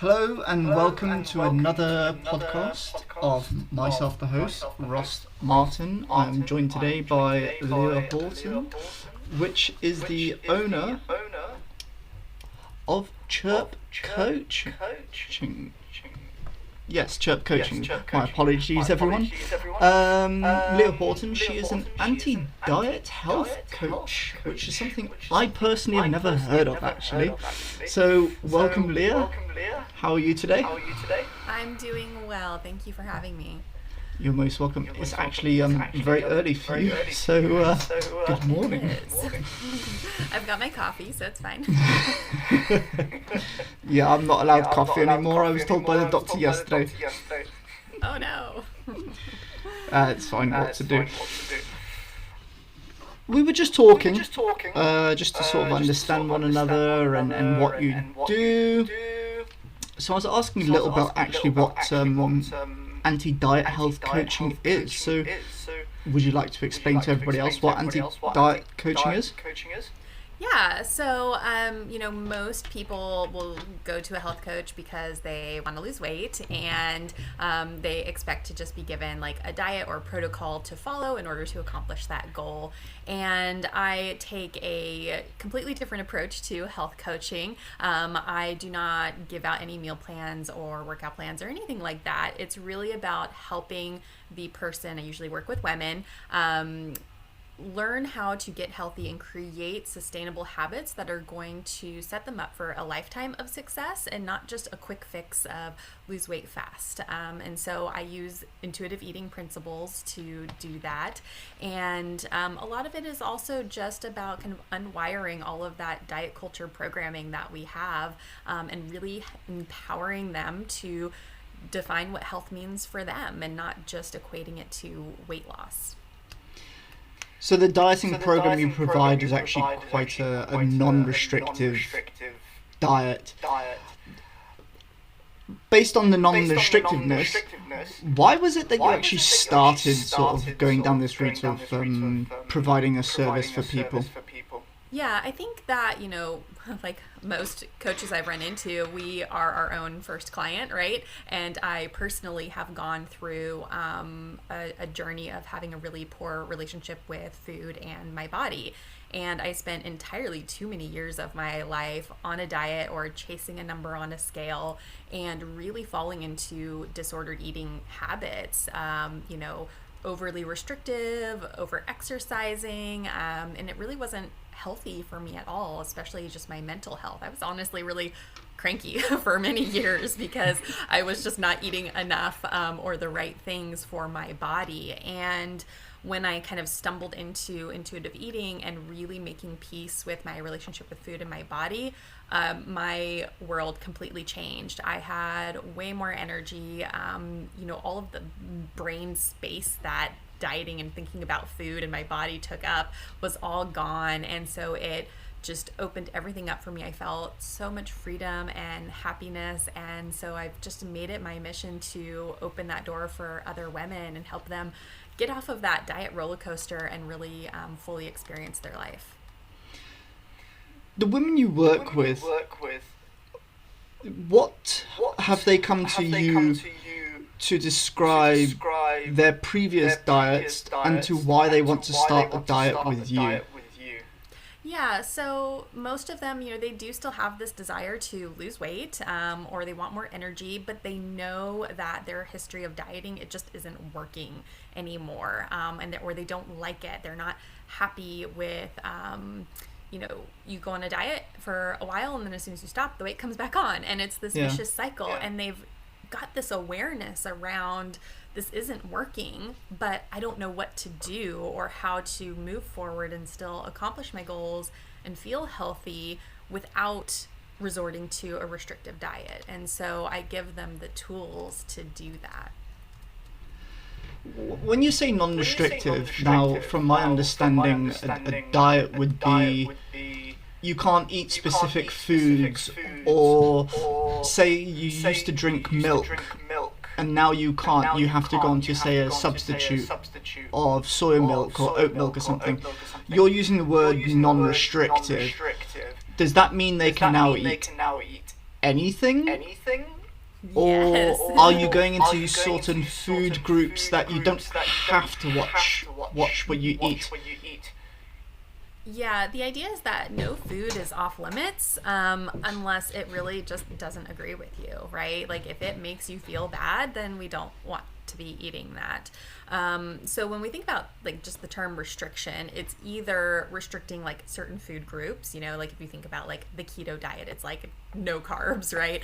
Hello and welcome to another podcast of myself, the host, Ross Martin. I'm joined today by Leah Hortin, which is the owner of Chirp Coaching. Yes, Chirp Coaching. My apologies, everyone. Leah Hortin, she is an anti-diet health coach, which is something I personally have never heard of, actually. So, welcome, Leah. How are you today? I'm doing well. Thank you for having me. You're most welcome. It's actually very early for you, so good morning. It is. I've got my coffee, so it's fine. Yeah, I'm not allowed coffee anymore. I was told by the doctor yesterday. Oh no. It's fine. What to do? We were just talking, just to sort of understand one another and what you do. So I was asking a little about actually what anti-diet health coaching is. So would you like to explain to everybody else what anti-diet coaching is? Yeah, so, most people will go to a health coach because they want to lose weight and they expect to just be given like a diet or protocol to follow in order to accomplish that goal. And I take a completely different approach to health coaching. I do not give out any meal plans or workout plans or anything like that. It's really about helping the person, I usually work with women, learn how to get healthy and create sustainable habits that are going to set them up for a lifetime of success and not just a quick fix of lose weight fast. And so I use intuitive eating principles to do that. And a lot of it is also just about kind of unwiring all of that diet culture programming that we have and really empowering them to define what health means for them and not just equating it to weight loss. So the dieting program you provide is actually quite a non-restrictive diet. Based on the non-restrictiveness, why was it that you actually started sort of going down this route of providing a service for people? Yeah, I think that, like most coaches I've run into, we are our own first client, right? And I personally have gone through a journey of having a really poor relationship with food and my body. And I spent entirely too many years of my life on a diet or chasing a number on a scale and really falling into disordered eating habits, overly restrictive, over exercising, and it really wasn't healthy for me at all, especially just my mental health. I was honestly really cranky for many years because I was just not eating enough or the right things for my body. And when I kind of stumbled into intuitive eating and really making peace with my relationship with food and my body, my world completely changed. I had way more energy, all of the brain space that dieting and thinking about food and my body took up was all gone. And so it just opened everything up for me. I felt so much freedom and happiness. And so I've just made it my mission to open that door for other women and help them get off of that diet roller coaster and really fully experience their life. The women you work with, what have they come to you to describe their previous diets and to why they want to start a diet with you? Yeah, so most of them, they do still have this desire to lose weight or they want more energy, but they know that their history of dieting, it just isn't working anymore, or they don't like it. They're not happy with, you go on a diet for a while and then as soon as you stop, the weight comes back on and it's this vicious cycle. And they've got this awareness around this isn't working, but I don't know what to do or how to move forward and still accomplish my goals and feel healthy without resorting to a restrictive diet. And so I give them the tools to do that. When you say non-restrictive, now from my understanding, a diet would be you can't eat specific foods, or say you used to drink milk and now you can't, you have to go on to say a substitute of soy milk or oat milk or something. You're using the word non-restrictive. Does that mean they can now eat? anything? Or Yes. are you going into certain food groups that you don't have to watch what you eat? Yeah, the idea is that no food is off limits unless it really just doesn't agree with you, right? Like if it makes you feel bad, then we don't want to be eating that. So when we think about like just the term restriction, it's either restricting like certain food groups, you know, like if you think about like the keto diet, it's like no carbs, right?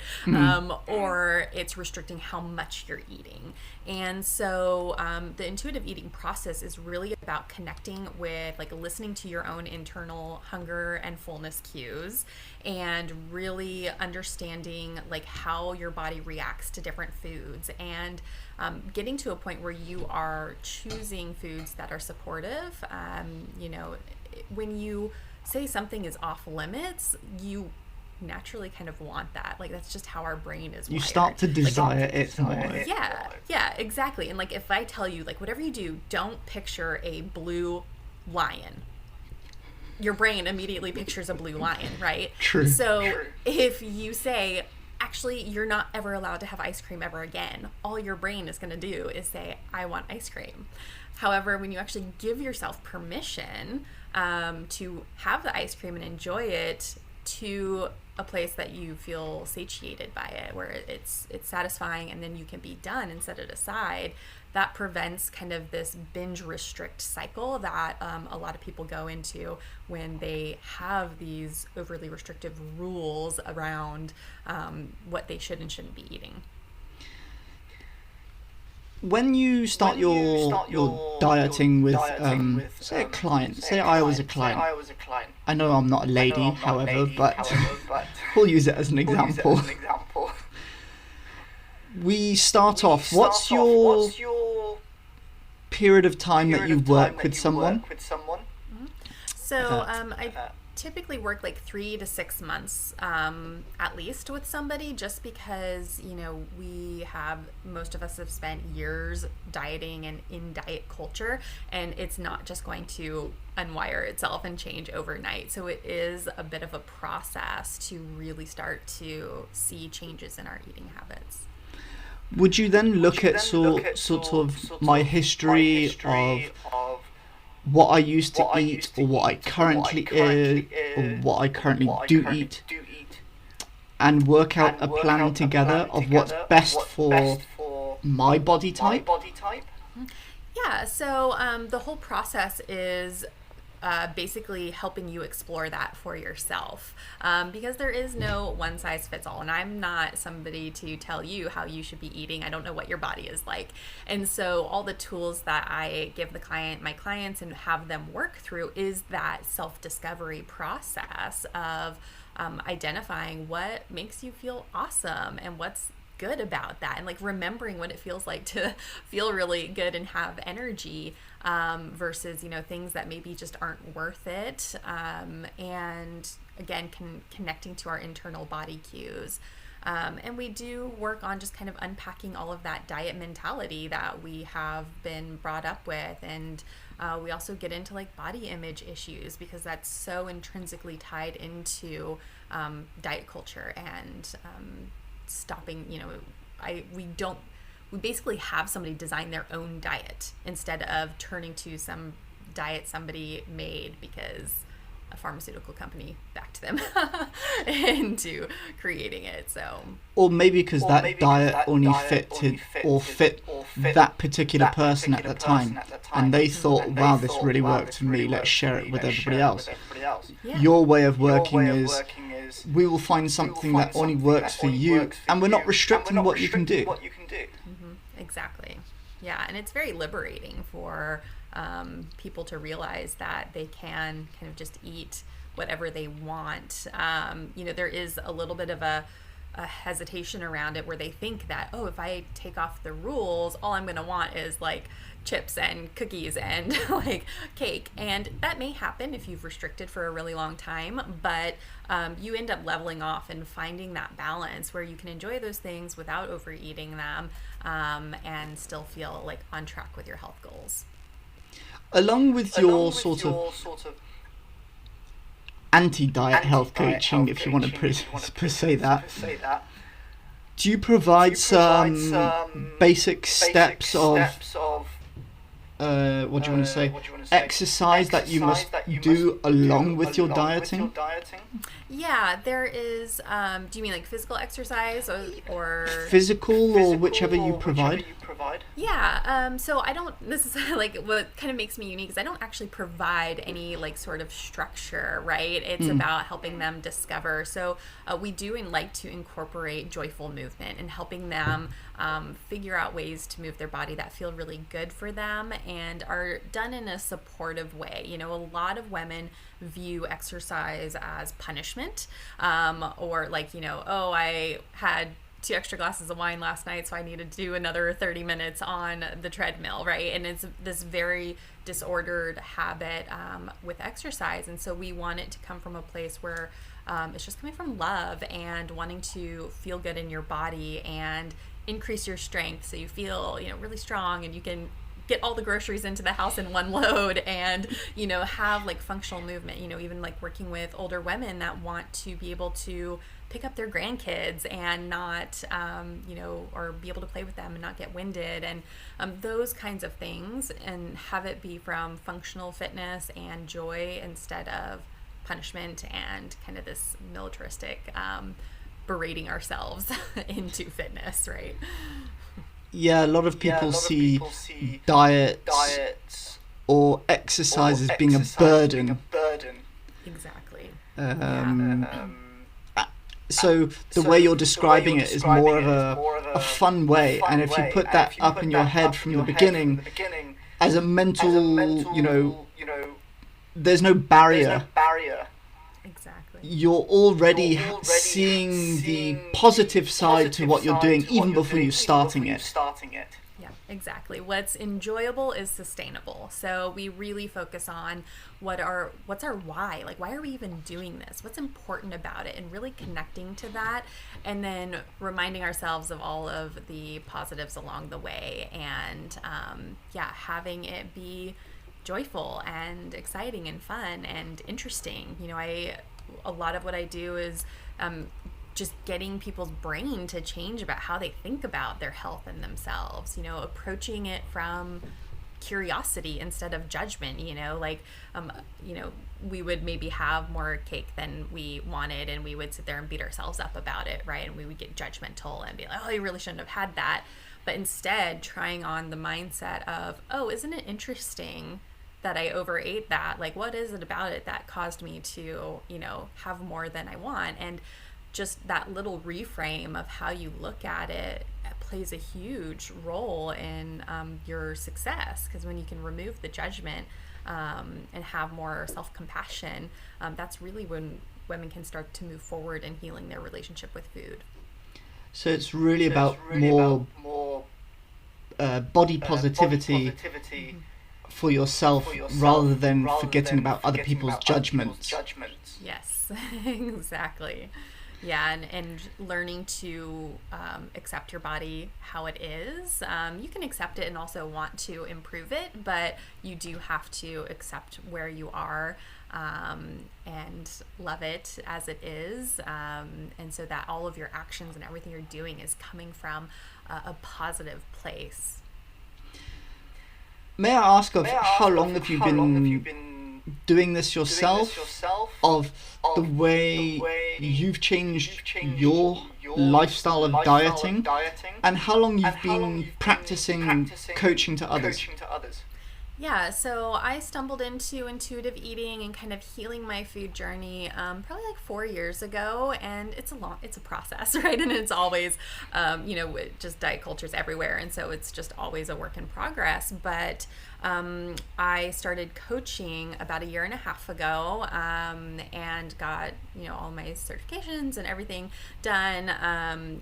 Or it's restricting how much you're eating. And so the intuitive eating process is really about connecting with like listening to your own internal hunger and fullness cues and really understanding like how your body reacts to different foods and getting to a point where you are choosing foods that are supportive. You know, when you say something is off limits, you naturally kind of want that. Like that's just how our brain is wired. You start to desire it more. Yeah, exactly. And like if I tell you like whatever you do, don't picture a blue lion. Your brain immediately pictures a blue lion, right? True. So if you say, actually, you're not ever allowed to have ice cream ever again, all your brain is going to do is say, I want ice cream. However, when you actually give yourself permission to have the ice cream and enjoy it to a place that you feel satiated by it, where it's satisfying and then you can be done and set it aside, that prevents kind of this binge restrict cycle that a lot of people go into when they have these overly restrictive rules around what they should and shouldn't be eating. When you start your dieting with say a client, say I was a client. I know I'm not a lady, however, but we'll use it as an example. We start off, what's your period of time that you work with someone? So I typically work like 3 to 6 months at least with somebody, just because, you know, most of us have spent years dieting and in diet culture, and it's not just going to unwire itself and change overnight. So it is a bit of a process to really start to see changes in our eating habits. Would you then look at sort of my history of what I used to eat, or what I currently eat, or what I currently do eat, and work out a plan together of what's best for my body type? Yeah, so the whole process is basically helping you explore that for yourself, because there is no one size fits all, and I'm not somebody to tell you how you should be eating. I don't know what your body is like, and so all the tools that I give my clients and have them work through is that self-discovery process of identifying what makes you feel awesome and what's good about that, and like remembering what it feels like to feel really good and have energy versus, you know, things that maybe just aren't worth it, and again connecting to our internal body cues, and we do work on just kind of unpacking all of that diet mentality that we have been brought up with, and we also get into like body image issues, because that's so intrinsically tied into diet culture and stopping, you know, we basically have somebody design their own diet instead of turning to some diet somebody made because a pharmaceutical company backed them into creating it. So, or maybe because that diet only fit that particular person at the time, and they thought, wow, this really worked for me, let's share it with everybody else. Yeah. Your way of working is, we will find something that only works for you, and we're not restricting what you can do. Exactly. Yeah, and it's very liberating for people to realize that they can kind of just eat whatever they want. You know, there is a little bit of a hesitation around it where they think that, oh, if I take off the rules, all I'm going to want is like chips and cookies and like cake, and that may happen if you've restricted for a really long time, but you end up leveling off and finding that balance where you can enjoy those things without overeating them, and still feel like on track with your health goals. Along with your sort of anti-diet health coaching, if you want to say that. Do you provide some basic steps of what do you want to say? Exercise that you must do along with your dieting? Yeah, there is. Do you mean like physical exercise or physical or whichever you provide? Yeah. So I don't. This is like what kind of makes me unique is I don't actually provide any like sort of structure, right? It's about helping them discover. So we do and like to incorporate joyful movement and helping them figure out ways to move their body that feel really good for them and are done in a supportive way. You know, a lot of women view exercise as punishment, or like, you know, oh, I had 2 extra glasses of wine last night, so I need to do another 30 minutes on the treadmill, right? And it's this very disordered habit with exercise. And so we want it to come from a place where it's just coming from love and wanting to feel good in your body and increase your strength so you feel, you know, really strong and you can get all the groceries into the house in one load and, you know, have like functional movement, you know, even like working with older women that want to be able to pick up their grandkids and not, you know, or be able to play with them and not get winded and those kinds of things, and have it be from functional fitness and joy instead of punishment and kind of this militaristic berating ourselves into fitness, right? Yeah, a lot of people see diets or exercise as being a burden. Exactly. So the way you're describing it is more of a fun way, and if you put that up in your head from the beginning as a mental, you know, there's no barrier. Exactly. You're already seeing the positive side to what you're doing even before you're starting it. Yeah, exactly. What's enjoyable is sustainable. So we really focus on what's our why? Like, why are we even doing this? What's important about it? And really connecting to that, and then reminding ourselves of all of the positives along the way, and having it be joyful and exciting and fun and interesting. You know, a lot of what I do is just getting people's brain to change about how they think about their health and themselves, you know, approaching it from curiosity instead of judgment, you know, like, you know, we would maybe have more cake than we wanted and we would sit there and beat ourselves up about it, right? And we would get judgmental and be like, oh, you really shouldn't have had that. But instead trying on the mindset of, oh, isn't it interesting that I overate that? Like, what is it about it that caused me to, you know, have more than I want? And just that little reframe of how you look at it plays a huge role in your success, because when you can remove the judgment and have more self-compassion, that's really when women can start to move forward in healing their relationship with food. So it's really about more body positivity for yourself, rather than forgetting about other people's judgments. Yes, exactly. Yeah, and learning to accept your body how it is. You can accept it and also want to improve it, but you do have to accept where you are and love it as it is. And so that all of your actions and everything you're doing is coming from a positive place. May I ask how long have you been doing this yourself? Of the way you've changed your lifestyle of dieting, and how long you've been practicing coaching to others? Yeah, so I stumbled into intuitive eating and kind of healing my food journey probably like 4 years ago, and it's a process, right? And it's always, you know, just diet culture's everywhere, and so it's just always a work in progress. But I started coaching about 1.5 years ago, and got, you know, all my certifications and everything done,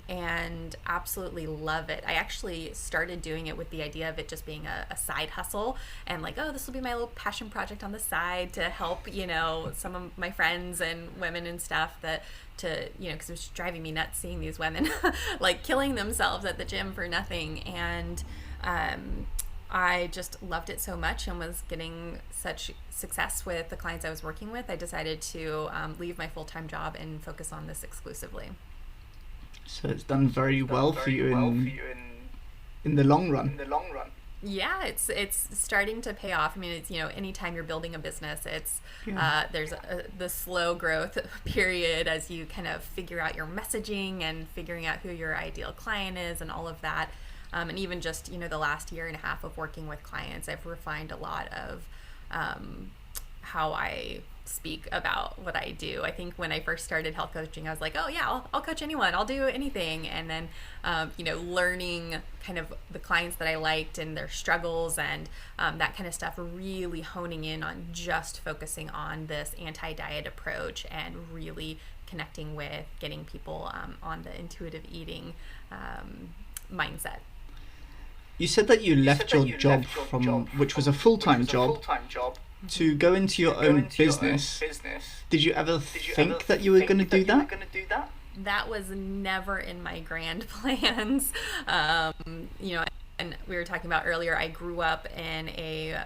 and absolutely love it. I actually started doing it with the idea of it just being a side hustle, and like, oh, this will be my little passion project on the side to help, you know, some of my friends and women and stuff you know, because it was driving me nuts seeing these women like killing themselves at the gym for nothing. And I just loved it so much and was getting such success with the clients I was working with, I decided to leave my full-time job and focus on this exclusively. So it's done very well for you in the long run. Yeah, it's starting to pay off. I mean, it's, anytime you're building a business, it's there's the slow growth period as you kind of figure out your messaging and figuring out who your ideal client is and all of that. And even just, the last year and a half of working with clients, I've refined a lot of how I speak about what I do. I think when I first started health coaching, I was like, oh yeah, I'll coach anyone, I'll do anything. And then, learning kind of the clients that I liked and their struggles and that kind of stuff, really honing in on just focusing on this anti-diet approach and really connecting with getting people on the intuitive eating mindset. You said that you left your job which was a full-time job, to go into your own business. Did you ever think that you were going to do that? That was never in my grand plans. And we were talking about earlier, I grew up in a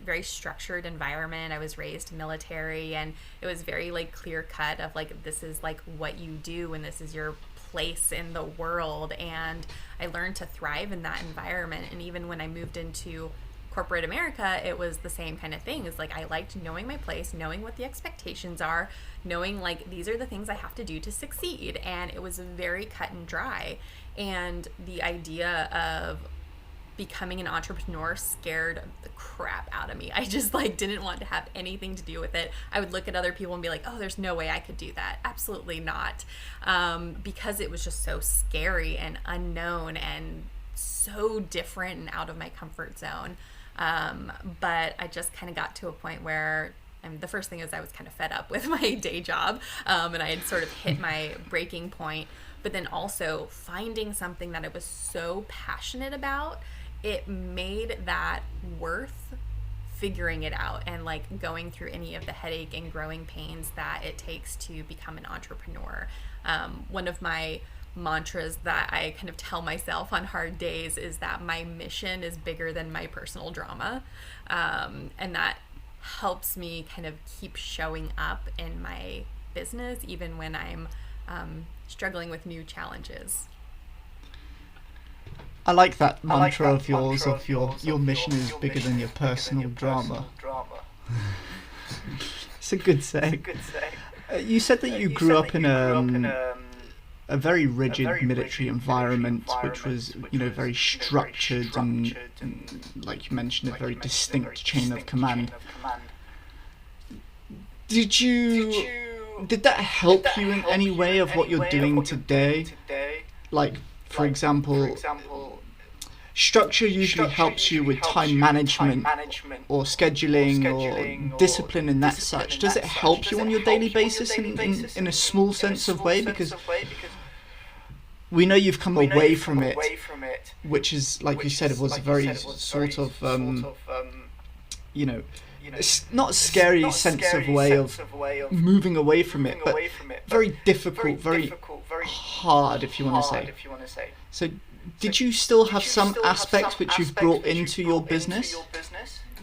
very structured environment. I was raised military, and it was very clear cut of this is what you do and this is your place in the world. And I learned to thrive in that environment. And even when I moved into corporate America, it was the same kind of thing. It's I liked knowing my place, knowing what the expectations are, knowing these are the things I have to do to succeed. And it was very cut and dry. And the idea of becoming an entrepreneur scared the crap out of me. I just didn't want to have anything to do with it. I would look at other people and be like, oh, there's no way I could do that. Absolutely not. Because it was just so scary and unknown and so different and out of my comfort zone. But I just kind of got to a point where the first thing is I was kind of fed up with my day job, and I had sort of hit my breaking point. But then also finding something that I was so passionate about, it made that worth figuring it out and going through any of the headache and growing pains that it takes to become an entrepreneur. One of my mantras that I kind of tell myself on hard days is that my mission is bigger than my personal drama. And that helps me kind of keep showing up in my business, even when I'm struggling with new challenges. I like that mantra of yours, of your mission is bigger than your personal drama. It's a good saying. You said that you grew up in a very rigid military environment, which was, very structured and, like you mentioned, a very distinct chain of command. Did that help you in any way of what you're doing today? For example, structure usually helps you with time management or scheduling or discipline and that such. Does it help you on your daily basis in a small sense of way? Because we know you've come away from it, which is, like you said, it was a very sort of, not a scary sense of way of moving away from it, but very difficult, very hard, if you want to say. So did you still have some aspects which you've brought into your business?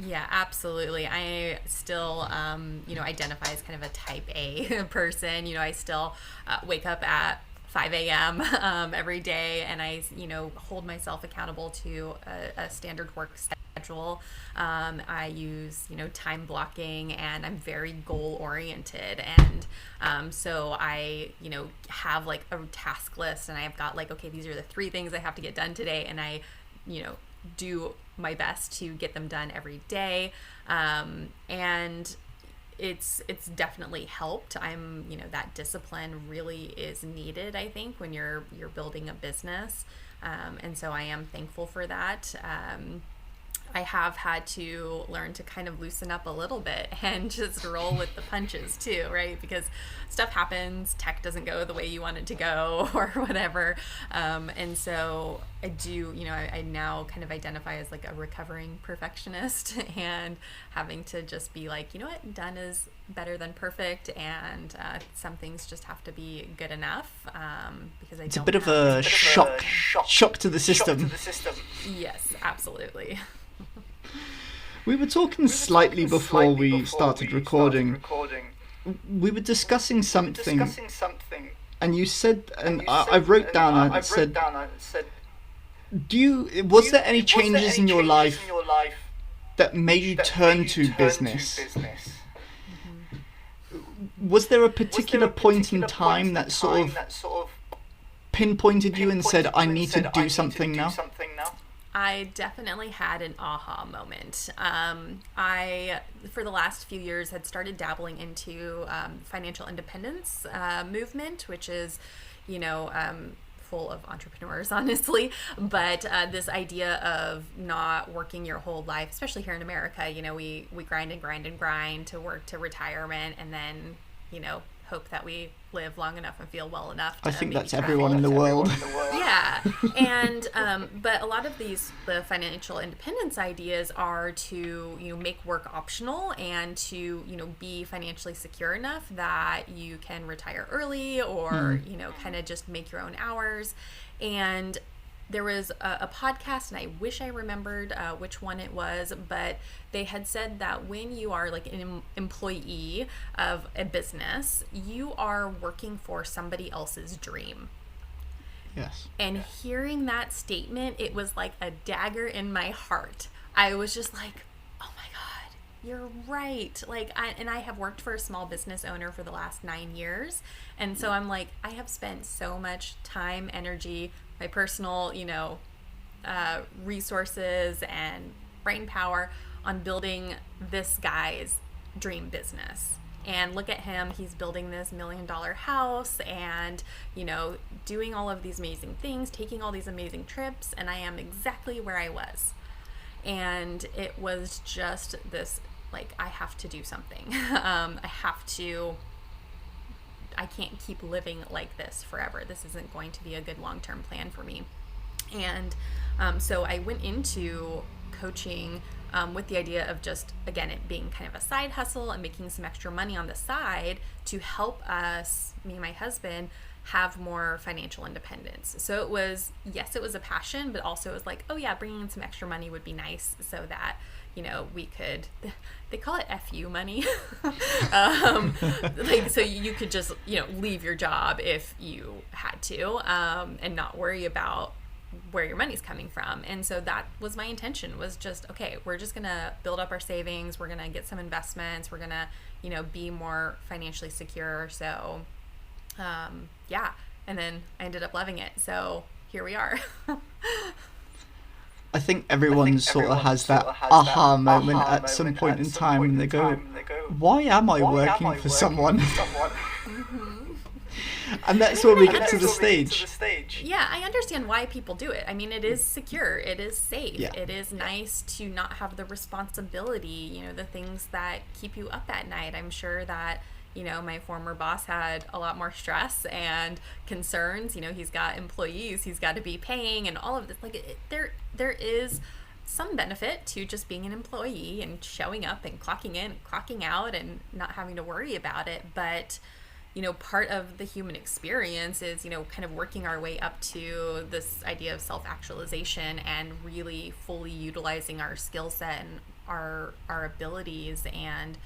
Yeah, absolutely. I still, identify as kind of a type A person. I still wake up at 5 a.m. Every day, and I, hold myself accountable to a standard work schedule. I use, time blocking, and I'm very goal oriented. And so I, have a task list, and I've got okay, these are the 3 things I have to get done today. And I, do my best to get them done every day. And it's definitely helped. That discipline really is needed, I think, when you're building a business. And so I am thankful for that. I have had to learn to kind of loosen up a little bit and just roll with the punches too, right? Because stuff happens, tech doesn't go the way you want it to go or whatever. And so I do, I now kind of identify as a recovering perfectionist and having to just be done is better than perfect, and some things just have to be good enough, because it's a bit of a shock to the system. Yes, absolutely. We were talking slightly before we started recording. We were discussing something, and you said, and I wrote down, I said, was there any changes in your life that made you turn to business? Was there a particular point in time that sort of pinpointed you and said, I need to do something now? I definitely had an aha moment. I, for the last few years, had started dabbling into financial independence movement, which is, full of entrepreneurs, honestly. But this idea of not working your whole life, especially here in America, we grind and grind and grind to work to retirement, and then, hope that we live long enough and feel well enough to I think that's travel. everyone in the world. Yeah. And but a lot of the financial independence ideas are to make work optional and to be financially secure enough that you can retire early or kind of just make your own hours. And there was a podcast, and I wish I remembered which one it was, but they had said that when you are like an employee of a business, you are working for somebody else's dream. Yes. And hearing that statement, it was like a dagger in my heart. I was just like, oh my God, you're right. I have worked for a small business owner for the last 9 years. And so I'm like, I have spent so much time, energy, my personal, resources and brain power on building this guy's dream business. And look at him, he's building this $1 million house and, doing all of these amazing things, taking all these amazing trips, and I am exactly where I was. And it was just this, I have to do something. I can't keep living like this forever. This isn't going to be a good long-term plan for me. And so I went into coaching with the idea of just, again, it being kind of a side hustle and making some extra money on the side to help us, me and my husband, have more financial independence. So it was a passion, but also it was like, oh yeah, bringing in some extra money would be nice so that, we could, they call it FU money. So you could just, leave your job if you had to, and not worry about where your money's coming from. And so that was my intention, was just, okay, we're just going to build up our savings. We're going to get some investments. We're going to, be more financially secure. So, yeah. And then I ended up loving it. So here we are. I think everyone sort of has that aha moment at some point in time and they go, why am I working for someone? And that's where we get to the stage. Yeah, I understand why people do it. I mean, it is secure. It is safe. Yeah. It is nice to not have the responsibility, the things that keep you up at night. I'm sure that, my former boss had a lot more stress and concerns. He's got employees he's got to be paying and all of this. There is some benefit to just being an employee and showing up and clocking in and clocking out and not having to worry about it. But part of the human experience is, kind of working our way up to this idea of self-actualization and really fully utilizing our skill set and our abilities. And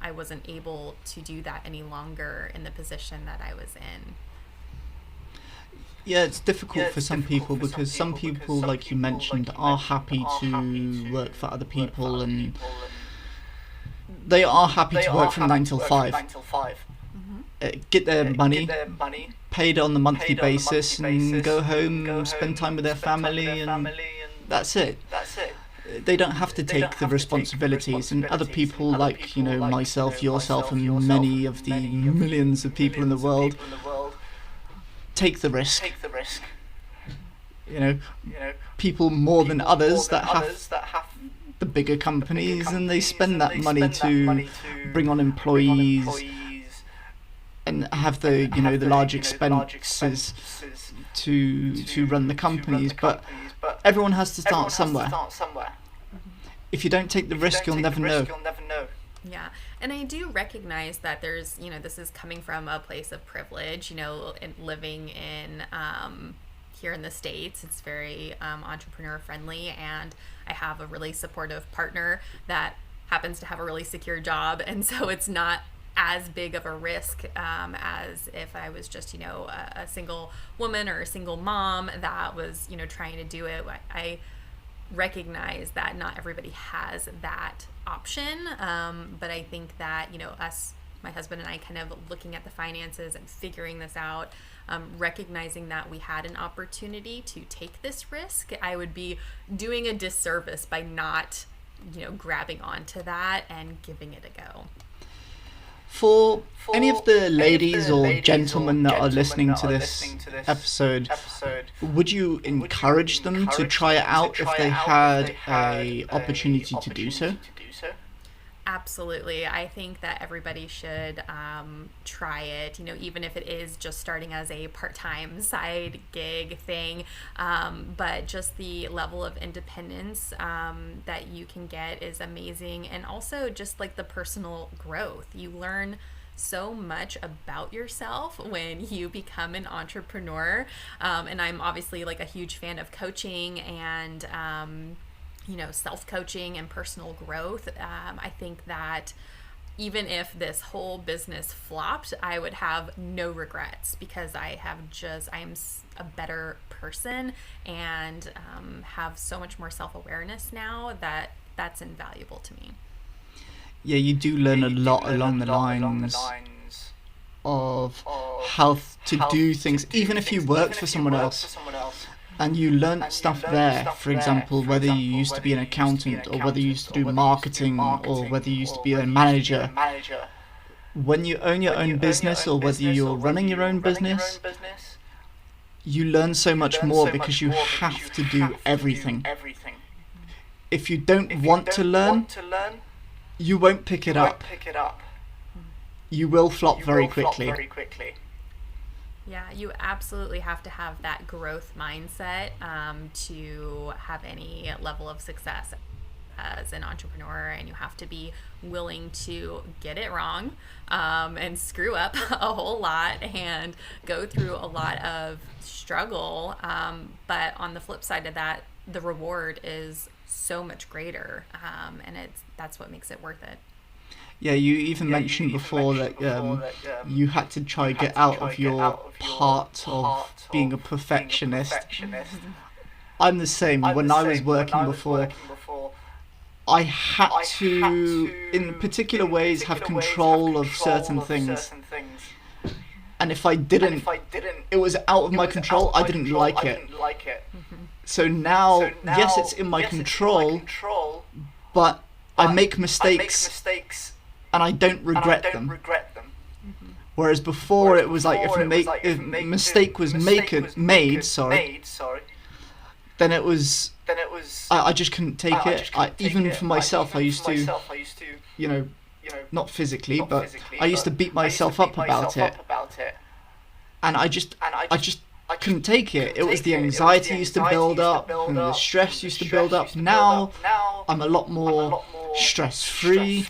I wasn't able to do that any longer in the position that I was in. Yeah, it's difficult for some people because some people, like you mentioned, are happy to work for other people and they are happy to work from 9 till 5. Get their money paid on the monthly basis and go home, spend time with their family, and that's it. They don't have to take the responsibilities, and other people like myself, yourself, and many of the millions of people in the world take the risk. People more than others that have the bigger companies, and they spend that money to bring on employees and have the the large expenses to run the companies. But everyone has to start somewhere. If you don't take the risk, you'll never know. Yeah, and I do recognize that there's, this is coming from a place of privilege, and living in, here in the States. It's very entrepreneur friendly, and I have a really supportive partner that happens to have a really secure job, and so it's not as big of a risk as if I was just, a single woman or a single mom that was, trying to do it. I recognize that not everybody has that option, but I think that, my husband and I, kind of looking at the finances and figuring this out, recognizing that we had an opportunity to take this risk, I would be doing a disservice by not, grabbing onto that and giving it a go. For any of the ladies or gentlemen that are listening to this episode, would you encourage them to try it out if they had an opportunity to do so? Absolutely. I think that everybody should try it, even if it is just starting as a part-time side gig thing. But just the level of independence that you can get is amazing. And also just like the personal growth. You learn so much about yourself when you become an entrepreneur. And I'm obviously like a huge fan of coaching and self-coaching and personal growth. I think that even if this whole business flopped, I would have no regrets because I am a better person and have so much more self-awareness now that's invaluable to me. Yeah, you do learn a lot along the lines of how to do things, even if you worked for someone else. And you learn stuff there, for example, whether you used to be an accountant or whether you used to do marketing or whether you used to be a manager. When you own your own business or whether you're running your own business, you learn so much more because you have to do everything. If you don't want to learn, you won't pick it up. You will flop very quickly. Yeah, you absolutely have to have that growth mindset to have any level of success as an entrepreneur, and you have to be willing to get it wrong and screw up a whole lot and go through a lot of struggle. But on the flip side of that, the reward is so much greater, and that's what makes it worth it. Yeah, you even mentioned before that you had to try to get out of your part of being a perfectionist. I'm the same. When I was working before, I had to, in particular ways, have control of certain things. And if I didn't, it was out of my control. I didn't like it. So now, yes, it's in my control, but I make mistakes. And I don't regret them. Whereas before it was like if a mistake was made, then it was I just couldn't take it. Even for myself, I used to, not physically, but I used to beat myself up about it, and I just couldn't take it. It was the anxiety used to build up, and the stress used to build up. Now I'm a lot more stress-free.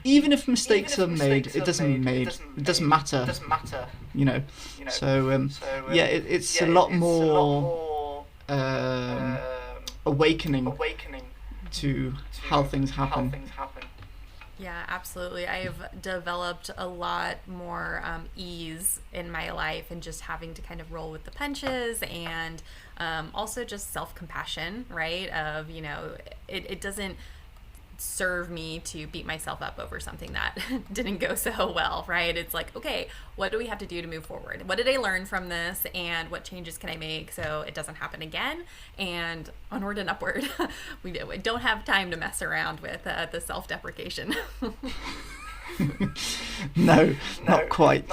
Even if mistakes are made, it doesn't matter. So it's a lot more awakening to how things happen. Yeah, absolutely. I've developed a lot more ease in my life and just having to kind of roll with the punches, and also just self-compassion, right? Of, it doesn't serve me to beat myself up over something that didn't go so well, right? It's like, okay, what do we have to do to move forward? What did I learn from this, and what changes can I make so it doesn't happen again? And onward and upward. We don't have time to mess around with the self-deprecation. No, not quite.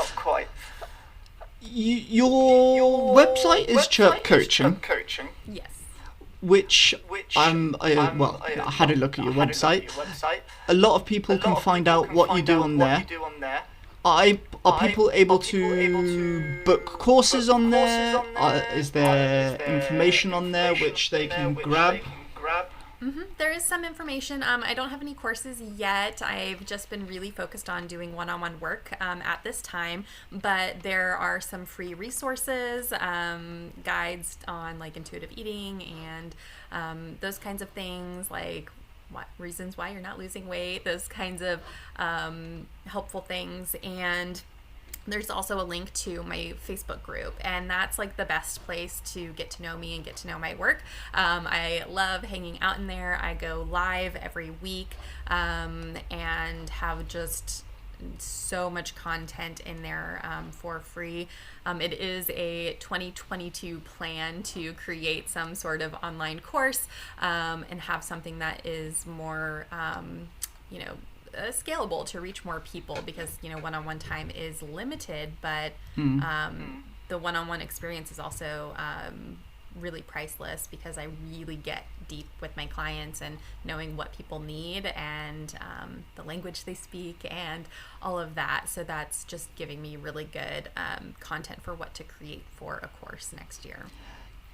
Your website is Chirp Coaching. Yes. Which I had a look at your website. A lot of people can find out what you do on there. Are people able to book courses on there? Is there information on there which they can grab? There is some information. I don't have any courses yet. I've just been really focused on doing one-on-one work at this time, but there are some free resources, guides on like intuitive eating and those kinds of things, like reasons why you're not losing weight, those kinds of helpful things. And there's also a link to my Facebook group, and that's like the best place to get to know me and get to know my work. I love hanging out in there. I go live every week and have just so much content in there for free. It is a 2022 plan to create some sort of online course and have something that is more, scalable to reach more people, because one-on-one time is limited, but the one-on-one experience is also really priceless, because I really get deep with my clients and knowing what people need and the language they speak and all of that. So that's just giving me really good content for what to create for a course next year.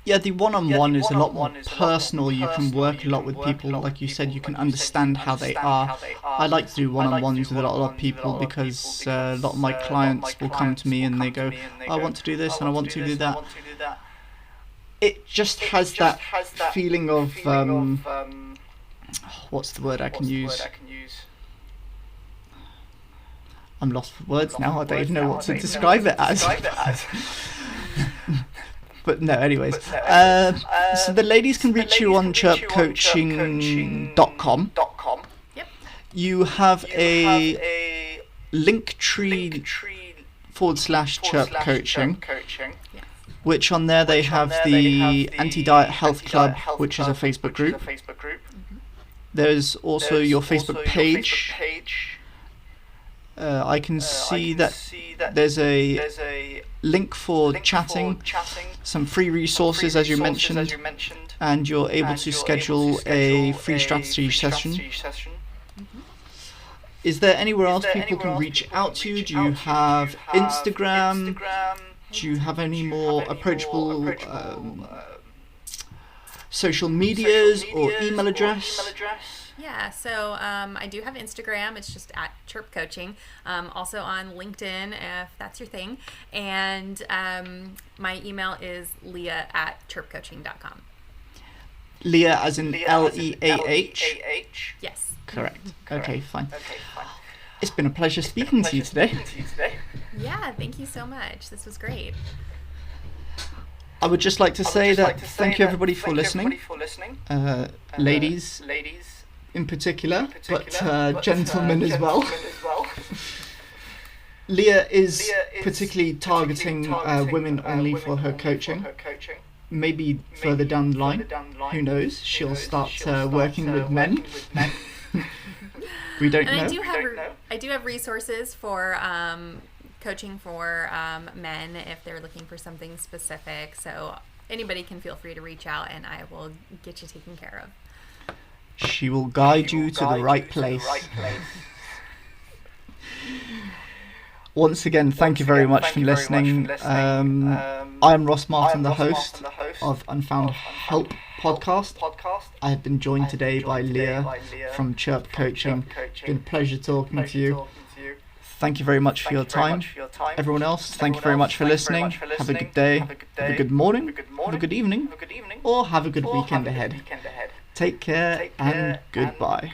Yeah, the one-on-one is a lot more personal. You can work a lot with people. Like you said, you can understand how they are. I like to do one-on-ones with a lot of people, because a lot of my clients will come to me and they go, I want to do this and I want to do that. It just has that feeling of, what's the word I can use? I'm lost for words now. I don't even know what to describe it as. But no, anyways. So the ladies can reach you on chirpcoaching.com. Yep. You have a Linktree/Chirp Coaching, which on there they have the Anti-Diet Health Club, which is a Facebook group. There's also your Facebook page. I can see that there's a link for chatting, some free resources as you mentioned, and you're able to schedule a free strategy session. Is there anywhere else people can reach out to you? Do you have Instagram? Do you have any more approachable social medias or email address? Yeah, so I do have Instagram. It's just at Chirp Coaching. Also on LinkedIn, if that's your thing. And my email is leah@chirpcoaching.com. Leah as in Leah? Yes. Correct. Okay, fine. It's been a pleasure speaking to you today. Yeah, thank you so much. This was great. I would just like to say that thank you everybody for listening. Ladies in particular, but gentlemen as well. Leah is particularly targeting women only for her coaching. Maybe further down the line, who knows, she'll start working with men. We don't know. I do have resources for coaching for men if they're looking for something specific. So anybody can feel free to reach out, and I will get you taken care of. She will guide you to the right place. Once again, thank you very much for listening. I'm Ross Martin, the host of Unfound Help podcast. I have been joined today by Leah from Chirp Coaching. It's been a pleasure talking to you. Thank you very much for your time. Everyone else, thank you very much for listening. Have a good day, have a good morning, have a good evening, or have a good weekend ahead. Take care and goodbye.